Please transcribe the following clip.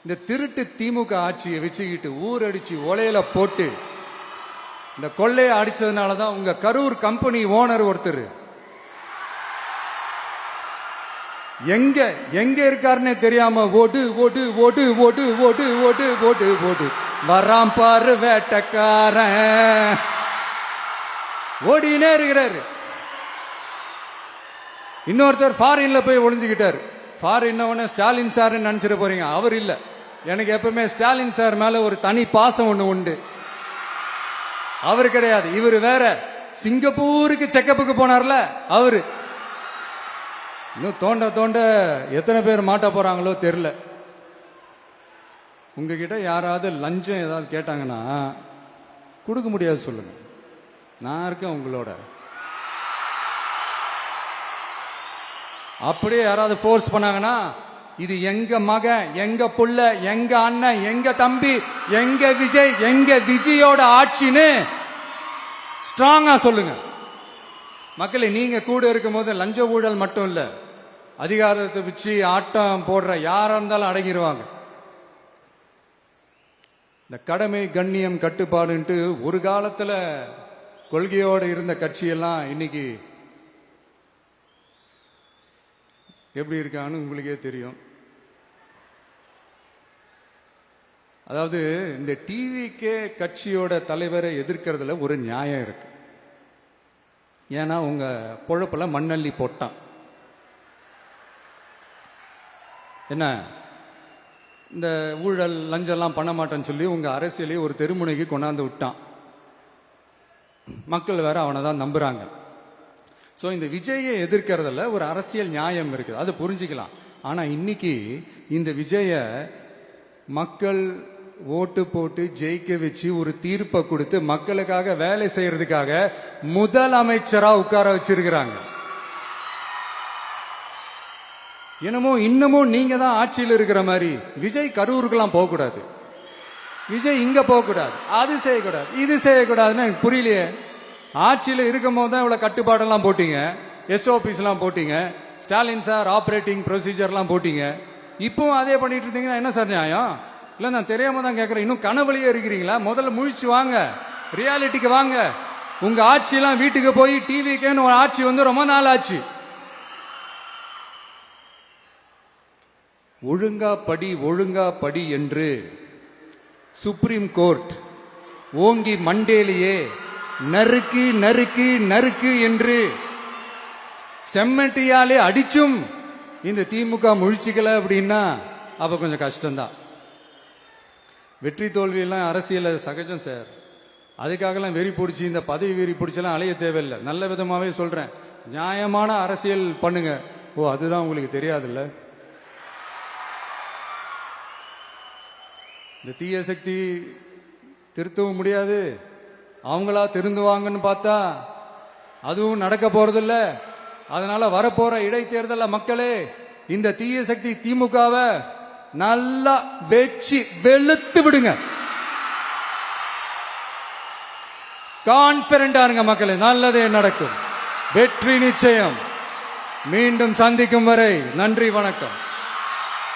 இந்த திருட்டு திமுக ஆட்சியை வச்சுக்கிட்டு ஊரடிச்சு ஒலையில போட்டு இந்த கொள்ளையை அடிச்சதுனாலதான் உங்க கரூர் கம்பெனி ஓனர் ஒருத்தர் எங்க எங்க இருக்காருன்னே தெரியாம ஓடு ஓடு ஓடு ஓடு ஓடு ஓடு ஓடு ஓடு வராம் பாரு வேட்டக்காரன் ஓடினே இருக்கிறாரு. இன்னொருத்தர் ஃபாரின்ல போய் ஒளிஞ்சுக்கிட்டாரு. ஃபாரின் ஸ்டாலின் சார் நினைச்சிட போறீங்க, அவர் இல்ல. எனக்கு எப்பவுமே ஸ்டாலின் சார் மேல ஒரு தனி பாசம் ஒண்ணு உண்டு. அவர் கிடையாது, இவர் வேற. சிங்கப்பூருக்கு செக்கப்புக்கு போனார்ல அவரு. இன்னும் தோண்ட தோண்ட எத்தனை பேர் மாட்ட போறாங்களோ தெரியல. உங்ககிட்ட யாராவது லஞ்சம் ஏதாவது கேட்டாங்கன்னா கொடுக்க முடியாது சொல்லுங்க, நான் இருக்கேன் உங்களோட. அப்படியே யாராவது ஃபோர்ஸ் பண்ணாங்கன்னா இது எங்க மகன், எங்க புள்ள, எங்க அண்ணன், எங்க தம்பி, எங்க விஜய், எங்க விஜயோட ஆட்சின்னு ஸ்ட்ராங்கா சொல்லுங்க. மக்களை நீங்க கூட இருக்கும் போது லஞ்ச ஊழல் மட்டும் இல்ல, அதிகாரத்தை வச்சு ஆட்டம் போடுற யாரா இருந்தாலும் அடங்கிடுவாங்க. இந்த கடமை கண்ணியம் கட்டுப்பாடுன்ட்டு ஒரு காலத்துல கொள்கையோடு இருந்த கட்சியெல்லாம் இன்னைக்கு எப்படி இருக்கான்னு உங்களுக்கே தெரியும். அதாவது இந்த டிவிக்கே கட்சியோட தலைவரை எதிர்க்கிறதுல ஒரு நியாயம் இருக்கு. ஏன்னா உங்க பொழப்புல மண்ணள்ளி போட்டான். என்ன இந்த ஊழல் லஞ்சம்லாம் பண்ண மாட்டேன்னு சொல்லி உங்க அரசியலே ஒரு தெருமுனைக்கு கொண்டாந்து விட்டான். மக்கள் வேற அவனை தான் நம்புறாங்க. சோ இந்த விஜயை எதிர்க்கிறதுல ஒரு அரசியல் நியாயம் இருக்குது, அது புரிஞ்சுக்கலாம். ஆனா இன்னைக்கு இந்த விஜய மக்கள் ஓட்டு போட்டு ஜெயிக்க வச்சு ஒரு தீர்ப்பை கொடுத்து மக்களுக்காக வேலை செய்யறதுக்காக முதலமைச்சரா உட்கார வச்சிருக்கிறாங்க. என்னமோ இன்னமும் நீங்க தான் ஆட்சியில் இருக்கிற மாதிரி. விஜய் கரூருக்கெல்லாம் போக கூடாது, விஜய் இங்க போக கூடாது, அது செய்யக்கூடாது, இது செய்யக்கூடாதுன்னு எனக்கு புரியலையே. ஆட்சியில் இருக்கும் போது தான் இவ்வளவு கட்டுப்பாடெல்லாம் போட்டீங்க, எஸ்ஓபிஸ் எல்லாம் போட்டீங்க, ஸ்டாலின் சார் ஆபரேட்டிங் ப்ரொசீஜர்லாம் போட்டீங்க. இப்பவும் அதே பண்ணிட்டு இருந்தீங்கன்னா என்ன சார் நியாயம்? இல்ல நான் தெரியாம தான் கேட்கறேன். இன்னும் கனவுலயே இருக்கிறீங்களா? முதல்ல முழிச்சு வாங்க, ரியாலிட்டிக்கு வாங்க. உங்க ஆட்சியெல்லாம் வீட்டுக்கு போய் டிவிக்குன்னு ஒரு ஆட்சி வந்து ரொம்ப நாள் ஆச்சு. ஒழுங்கா படி ஒழுங்கா படி என்று சுப்ரீம் கோர்ட் ஓங்கி மண்டேலியே நறுக்கு நறுக்கு நறுக்கு என்று செம்மட்டியாலே அடிச்சும் இந்த திமுக முழிச்சுக்கல அப்படின்னா அப்ப கொஞ்சம் கஷ்டம்தான். வெற்றி தோல்வி எல்லாம் அரசியல சகஜம் சார். அதுக்காகலாம் வெறி பிடிச்சி இந்த பதவி வெறி பிடிச்செல்லாம் அலைய தேவையில்லை. நல்ல விதமாவே சொல்றேன், நியாயமான அரசியல் பண்ணுங்க. ஓ அதுதான் உங்களுக்கு தெரியாதுல்ல. இந்த தீய சக்தி திருத்தவும் முடியாது, அவங்களா திருந்துவாங்கன்னு பார்த்தா அதுவும் நடக்க போறதில்ல. அதனால வரப்போற இடைத்தேர்தல மக்களே இந்த தீய சக்தி திமுகவை நல்லா வெச்சு வெளுத்து விடுங்க. கான்பிடண்டா இருங்க மக்களே, நல்லதே நடக்கும், வெற்றி நிச்சயம். மீண்டும் சந்திக்கும் வரை நன்றி, வணக்கம்.